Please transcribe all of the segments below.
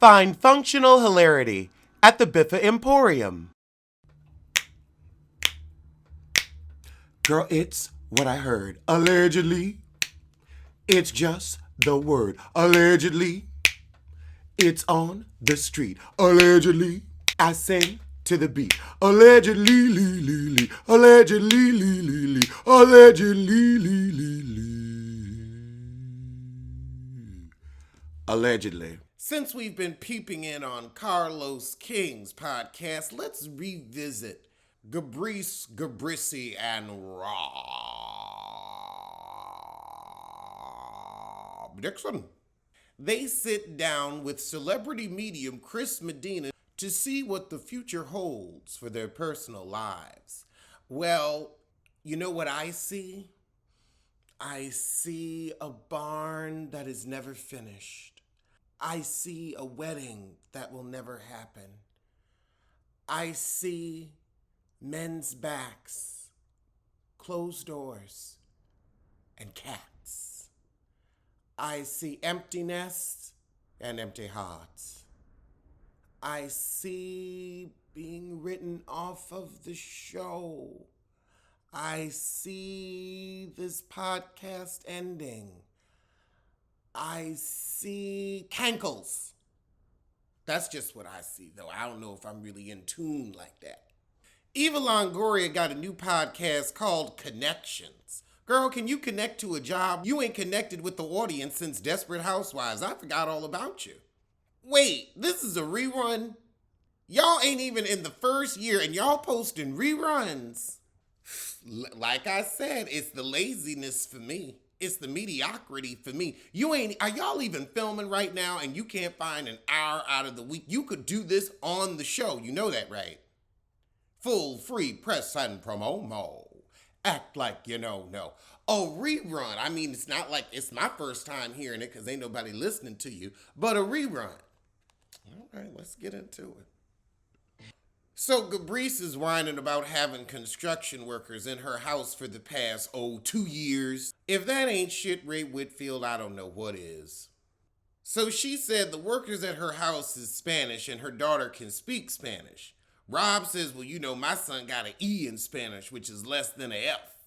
Find functional hilarity at the Biffa Emporium. Girl, it's what I heard. Allegedly, it's just the word. Allegedly, it's on the street. Allegedly, I sing to the beat. Allegedly, lee, lee, lee. Allegedly, lee, lee, lee. Allegedly, lee, lee, lee. Allegedly. Since we've been peeping in on Carlos King's podcast, let's revisit Gabrici, and Rob Dixon. They sit down with celebrity medium Chris Medina to see what the future holds for their personal lives. Well, you know what I see? I see a barn that is never finished. I see a wedding that will never happen. I see men's backs, closed doors, and cats. I see empty nests and empty hearts. I see being written off of the show. I see this podcast ending. I see cankles. That's just what I see, though. I don't know if I'm really in tune like that. Eva Longoria got a new podcast called Connections. Girl, can you connect to a job? You ain't connected with the audience since Desperate Housewives. I forgot all about you. Wait, this is a rerun? Y'all ain't even in the first year and y'all posting reruns. Like I said, it's the laziness for me. It's the mediocrity for me. Are y'all even filming right now and you can't find an hour out of the week? You could do this on the show. You know that, right? Full free press and promo. Act like you know. A rerun. I mean, it's not like it's my first time hearing it because ain't nobody listening to you, but a rerun. All right, let's get into it. So Gabrice is whining about having construction workers in her house for the past, 2 years. If that ain't shit Ray Whitfield, I don't know what is. So she said the workers at her house is Spanish and her daughter can speak Spanish. Rob says, well, you know, my son got an E in Spanish, which is less than an F.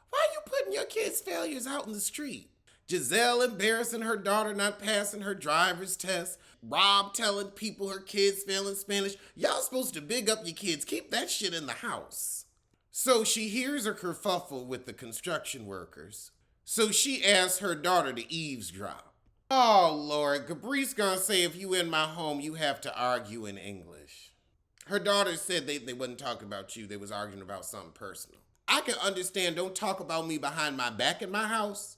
Why are you putting your kids' failures out in the street? Giselle embarrassing her daughter not passing her driver's test. Rob telling people her kids failing Spanish. Y'all supposed to big up your kids. Keep that shit in the house. So she hears her kerfuffle with the construction workers. So she asks her daughter to eavesdrop. Oh, Lord, Gabrice gonna say if you in my home, you have to argue in English. Her daughter said they wasn't talking about you. They was arguing about something personal. I can understand don't talk about me behind my back in my house.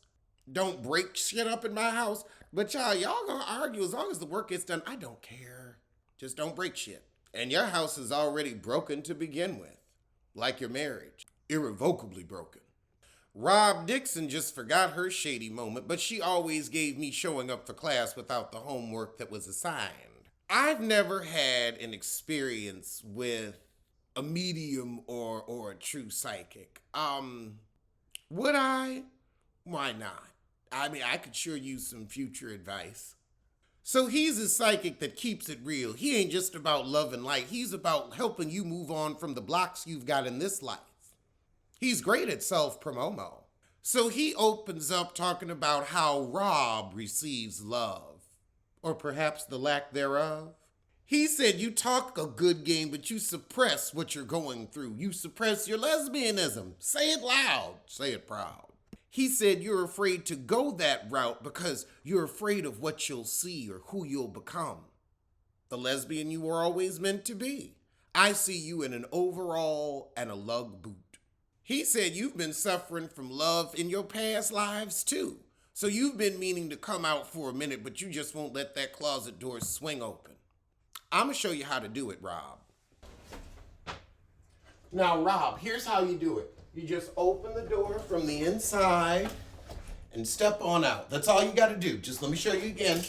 Don't break shit up in my house. But y'all gonna argue as long as the work gets done. I don't care. Just don't break shit. And your house is already broken to begin with. Like your marriage. Irrevocably broken. Rob Dixon just forgot her shady moment, but she always gave me showing up for class without the homework that was assigned. I've never had an experience with a medium or a true psychic. Would I? Why not? I mean, I could sure use some future advice. So he's a psychic that keeps it real. He ain't just about love and light. He's about helping you move on from the blocks you've got in this life. He's great at self-promo. So he opens up talking about how Rob receives love, or perhaps the lack thereof. He said you talk a good game, but you suppress what you're going through. You suppress your lesbianism. Say it loud. Say it proud. He said you're afraid to go that route because you're afraid of what you'll see or who you'll become. The lesbian you were always meant to be. I see you in an overall and a lug boot. He said you've been suffering from love in your past lives too. So you've been meaning to come out for a minute, but you just won't let that closet door swing open. I'm going to show you how to do it, Rob. Now, Rob, here's how you do it. You just open the door from the inside and step on out. That's all you got to do. Just let me show you again.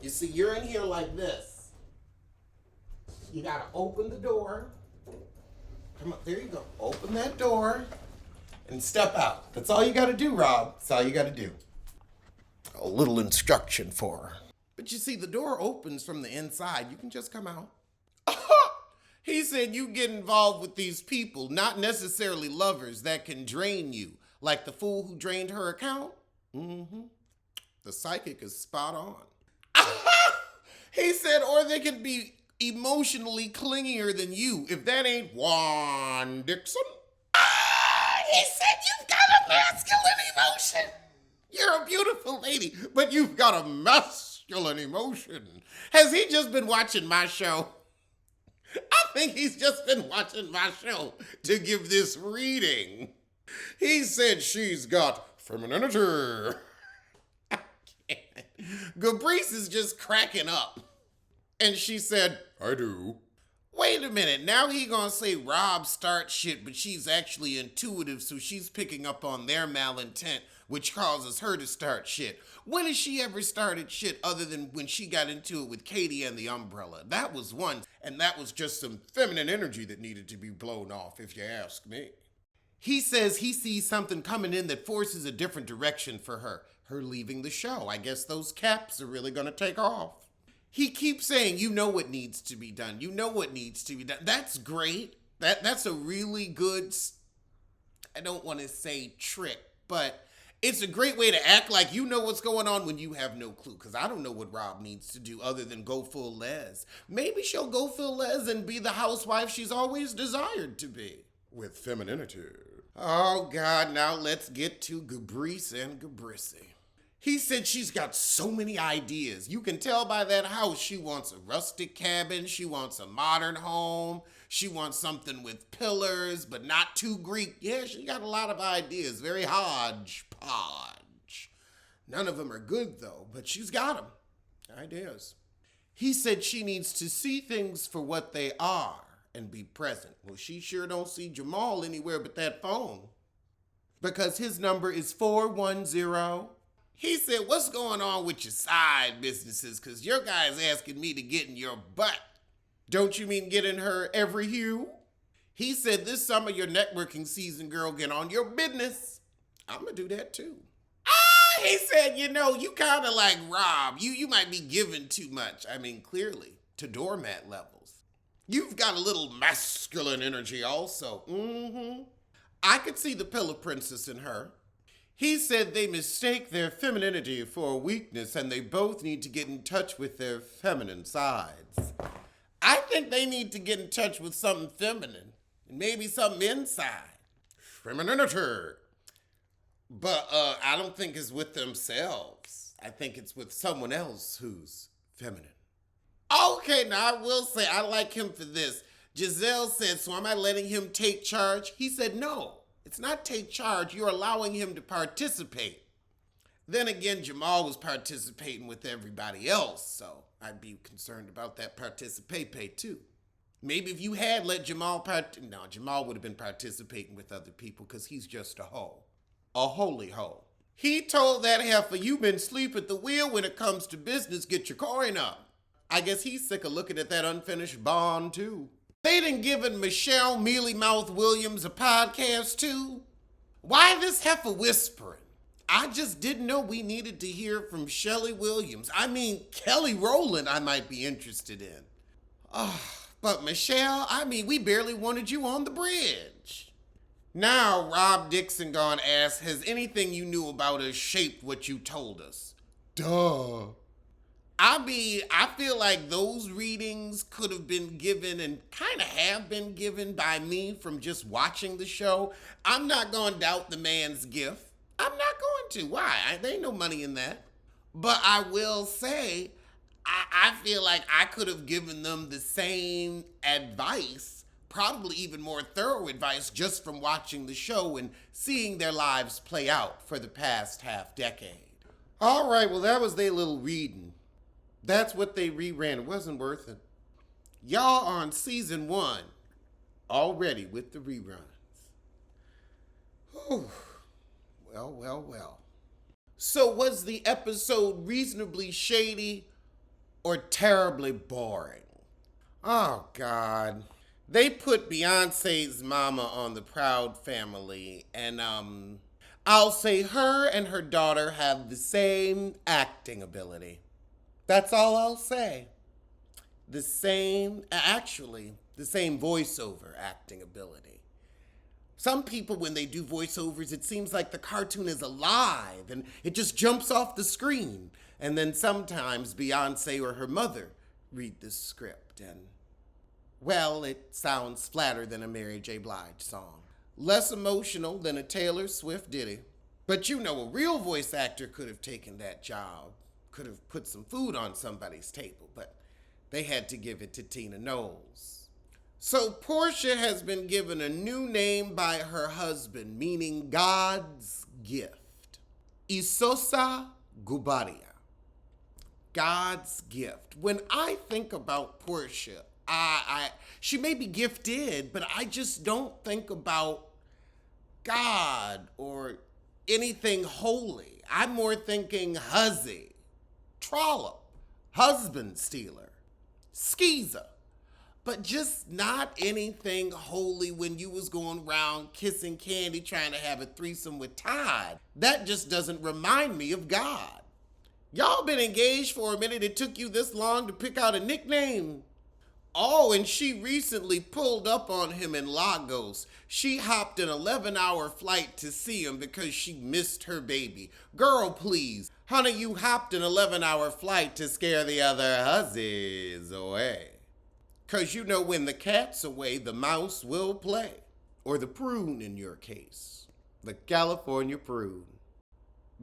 You see, you're in here like this. You got to open the door. Come on, there you go. Open that door and step out. That's all you got to do, Rob. That's all you got to do. A little instruction for her. But you see, the door opens from the inside. You can just come out. He said you get involved with these people, not necessarily lovers, that can drain you, like the fool who drained her account. Mm-hmm. The psychic is spot on. He said, or they can be emotionally clingier than you, if that ain't Juan Dixon. He said you've got a masculine emotion. You're a beautiful lady, but you've got a masculine emotion. Has he just been watching my show? I think he's just been watching my show to give this reading. He said she's got femininity. I can't. Gabrice is just cracking up. And she said, I do. Wait a minute, now he gonna say Rob starts shit, but she's actually intuitive, so she's picking up on their malintent, which causes her to start shit. When has she ever started shit other than when she got into it with Katie and the umbrella? That was once, and that was just some feminine energy that needed to be blown off, if you ask me. He says he sees something coming in that forces a different direction for her leaving the show. I guess those caps are really gonna take off. He keeps saying, you know what needs to be done. You know what needs to be done. That's great. That's a really good, I don't want to say trick, but it's a great way to act like you know what's going on when you have no clue. Because I don't know what Rob needs to do other than go full Les. Maybe she'll go full Les and be the housewife she's always desired to be. With femininity. Oh, God, now let's get to Gabrice and Gabrissy. He said she's got so many ideas. You can tell by that house she wants a rustic cabin, she wants a modern home, she wants something with pillars, but not too Greek. Yeah, she got a lot of ideas, very hodgepodge. None of them are good though, but she's got them. Ideas. He said she needs to see things for what they are and be present. Well, she sure don't see Jamal anywhere but that phone. Because his number is 410. He said, what's going on with your side businesses? Because your guy's asking me to get in your butt. Don't you mean get in her every hue? He said, this summer your networking season, girl, get on your business. I'm going to do that too. He said, you know, you kind of like Rob. You might be giving too much. I mean, clearly, to doormat levels. You've got a little masculine energy also. Mm-hmm. I could see the pillow princess in her. He said they mistake their femininity for a weakness and they both need to get in touch with their feminine sides. I think they need to get in touch with something feminine and maybe something inside. Femininity. But I don't think it's with themselves. I think it's with someone else who's feminine. Okay, now I will say I like him for this. Giselle said, so am I letting him take charge? He said, no. It's not take charge, you're allowing him to participate. Then again, Jamal was participating with everybody else, so I'd be concerned about that participate too. Maybe if you had let Jamal no, Jamal would have been participating with other people because he's just a hoe. A holy hoe. He told that heifer, you been asleep at the wheel when it comes to business, get your coin up. I guess he's sick of looking at that unfinished bond too. They done given Michelle Mealy Mouth Williams a podcast too. Why this heifer whispering? I just didn't know we needed to hear from Shelley Williams. I mean, Kelly Rowland I might be interested in. But Michelle, I mean, we barely wanted you on the bridge. Now Rob Dixon gone ask, has anything you knew about us shaped what you told us? Duh. I feel like those readings could have been given and kind of have been given by me from just watching the show. I'm not going to doubt the man's gift. I'm not going to. Why? There ain't no money in that. But I will say, I feel like I could have given them the same advice, probably even more thorough advice, just from watching the show and seeing their lives play out for the past half decade. All right, well, that was their little reading. That's what they reran. It wasn't worth it. Y'all on season 1 already with the reruns. Whew. Well. So was the episode reasonably shady or terribly boring? Oh, God. They put Beyonce's mama on the Proud Family, and I'll say her and her daughter have the same acting ability. That's all I'll say. The same voiceover acting ability. Some people, when they do voiceovers, it seems like the cartoon is alive and it just jumps off the screen. And then sometimes Beyonce or her mother read the script and, well, it sounds flatter than a Mary J. Blige song. Less emotional than a Taylor Swift ditty. But you know, a real voice actor could have taken that job, could have put some food on somebody's table, but they had to give it to Tina Knowles. So Porsha has been given a new name by her husband, meaning God's gift. Isosa Gubaria. God's gift. When I think about Porsha, she may be gifted, but I just don't think about God or anything holy. I'm more thinking hussy, trollop, husband stealer, skeezer, but just not anything holy when you was going around kissing Candy trying to have a threesome with Todd. That just doesn't remind me of God. Y'all been engaged for a minute. It took you this long to pick out a nickname. Oh, and she recently pulled up on him in Lagos. She hopped an 11-hour flight to see him because she missed her baby. Girl, please. Honey, you hopped an 11-hour flight to scare the other hussies away. 'Cause you know when the cat's away, the mouse will play. Or the prune in your case. The California prune.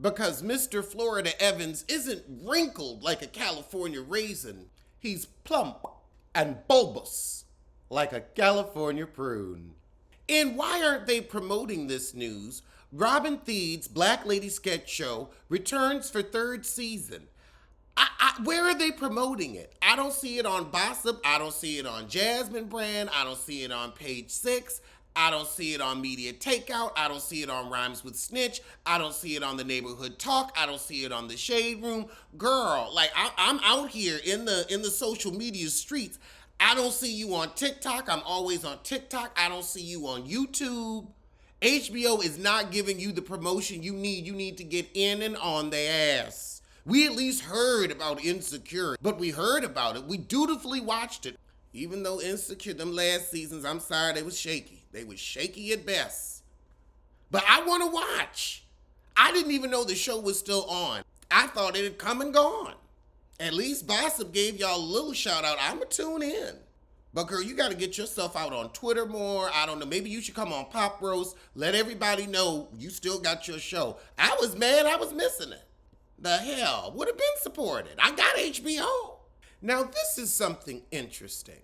Because Mr. Florida Evans isn't wrinkled like a California raisin. He's plump and bulbous like a California prune. And why aren't they promoting this news? Robin Thiede's Black Lady Sketch Show returns for third season. Where are they promoting it? I don't see it on Gossip. I don't see it on Jasmine Brand. I don't see it on Page 6. I don't see it on Media Takeout. I don't see it on Rhymes with Snitch. I don't see it on the Neighborhood Talk. I don't see it on the Shade Room. Girl, like I'm out here in the social media streets. I don't see you on TikTok. I'm always on TikTok. I don't see you on YouTube. HBO is not giving you the promotion you need. You need to get in and on their ass. We at least heard about Insecure, but we heard about it. We dutifully watched it. Even though Insecure, them last seasons, I'm sorry, they was shaky. They was shaky at best. But I want to watch. I didn't even know the show was still on. I thought it had come and gone. At least Gossip gave y'all a little shout out. I'ma tune in. But girl, you gotta get yourself out on Twitter more. I don't know, maybe you should come on Pop Roast. Let everybody know you still got your show. I was mad I was missing it. The hell, would have been supported. I got HBO. Now this is something interesting.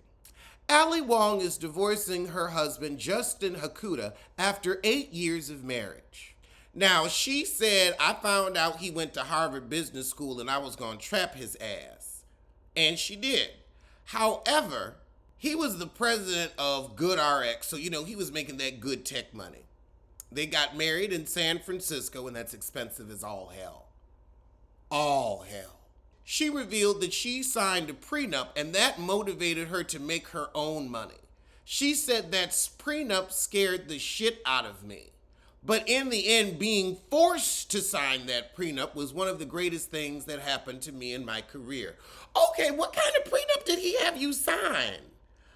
Ali Wong is divorcing her husband, Justin Hakuda, after 8 years of marriage. Now, she said, I found out he went to Harvard Business School and I was going to trap his ass. And she did. However, he was the president of GoodRx, so, you know, he was making that good tech money. They got married in San Francisco, and that's expensive as all hell. All hell. She revealed that she signed a prenup, and that motivated her to make her own money. She said that prenup scared the shit out of me. But in the end, being forced to sign that prenup was one of the greatest things that happened to me in my career. Okay, what kind of prenup did he have you sign?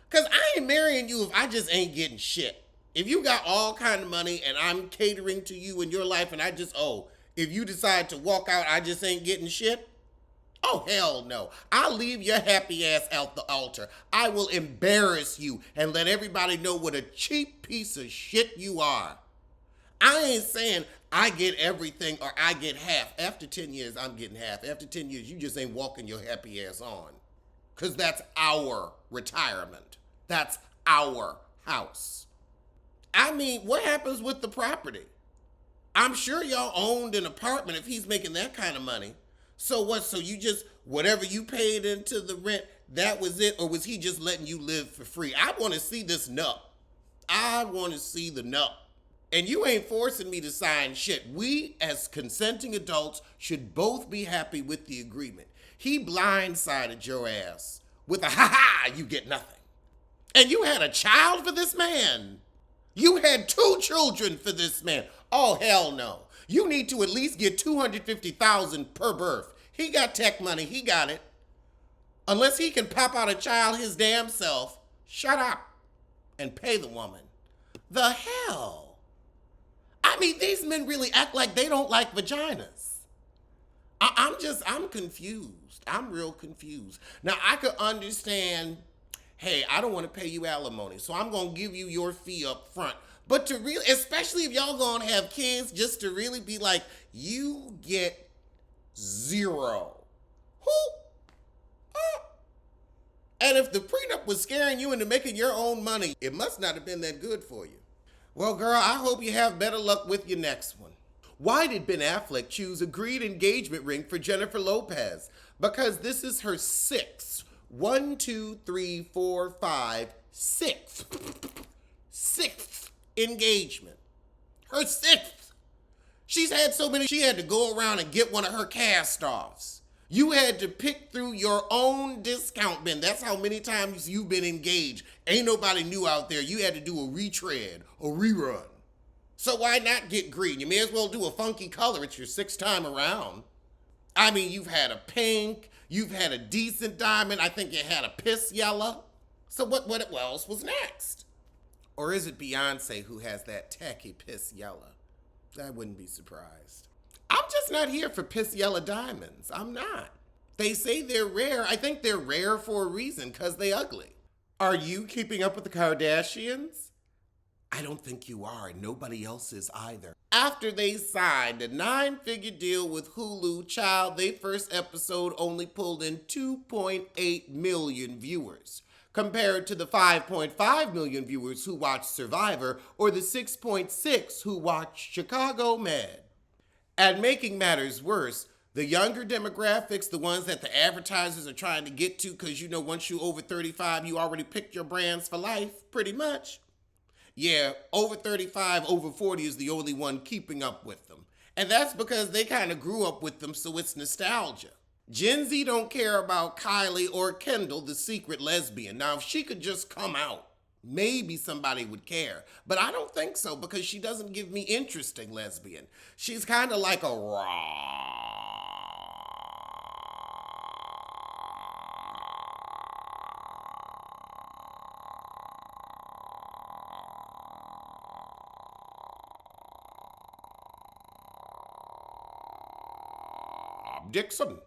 Because I ain't marrying you if I just ain't getting shit. If you got all kind of money and I'm catering to you in your life and I just, if you decide to walk out, I just ain't getting shit? Oh, hell no. I'll leave your happy ass out the altar. I will embarrass you and let everybody know what a cheap piece of shit you are. I ain't saying I get everything or I get half. After 10 years, I'm getting half. After 10 years, you just ain't walking your happy ass on. Because that's our retirement. That's our house. I mean, what happens with the property? I'm sure y'all owned an apartment if he's making that kind of money. So what, so you just, whatever you paid into the rent, that was it? Or was he just letting you live for free? I want to see this nut. I want to see the nut. And you ain't forcing me to sign shit. We, as consenting adults, should both be happy with the agreement. He blindsided your ass with a ha-ha, you get nothing. And you had a child for this man. You had 2 children for this man. Oh, hell no. You need to at least get $250,000 per birth. He got tech money. He got it. Unless he can pop out a child his damn self, shut up and pay the woman. The hell? I mean, these men really act like they don't like vaginas. I'm confused. I'm real confused. Now, I could understand, hey, I don't want to pay you alimony, so I'm going to give you your fee up front. But to really, especially if y'all going to have kids, just to really be like, you get zero. Who? And if the prenup was scaring you into making your own money, it must not have been that good for you. Well, girl, I hope you have better luck with your next one. Why did Ben Affleck choose a green engagement ring for Jennifer Lopez? Because this is her sixth. 1, 2, 3, 4, 5, sixth engagement. Her sixth. She's had so many, she had to go around and get one of her cast-offs. You had to pick through your own discount bin. That's how many times you've been engaged. Ain't nobody new out there. You had to do a retread, a rerun. So why not get green? You may as well do a funky color. It's your sixth time around. I mean, you've had a pink, you've had a decent diamond. I think you had a piss yellow. So what else was next? Or is it Beyonce who has that tacky piss yellow? I wouldn't be surprised. I'm just not here for piss yellow diamonds. I'm not. They say they're rare. I think they're rare for a reason, because they ugly. Are you keeping up with the Kardashians? I don't think you are, and nobody else is either. After they signed a 9-figure deal with Hulu, child, their first episode only pulled in 2.8 million viewers, compared to the 5.5 million viewers who watched Survivor or the 6.6 who watched Chicago Med. And making matters worse, the younger demographics, the ones that the advertisers are trying to get to, because you know once you over 35, you already picked your brands for life, pretty much. Yeah, over 35, over 40 is the only one keeping up with them. And that's because they kind of grew up with them, so it's nostalgia. Gen Z don't care about Kylie or Kendall, the secret lesbian. Now, if she could just come out, maybe somebody would care. But I don't think so, because she doesn't give me interesting lesbian. She's kind of like a raw. Dixon.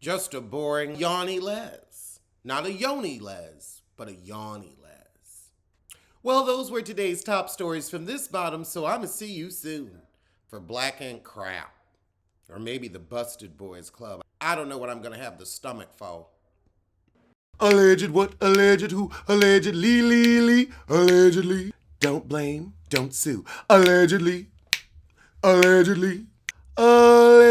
Just a boring yawny les. Not a yoni les, but a yawny les. Well, those were today's top stories from this bottom, so I'ma see you soon for Black Ink Crap. Or maybe the Busted Boys Club. I don't know what I'm gonna have the stomach for. Alleged what? Alleged who? Allegedly, allegedly. Don't blame, don't sue. Allegedly, allegedly. Allegedly.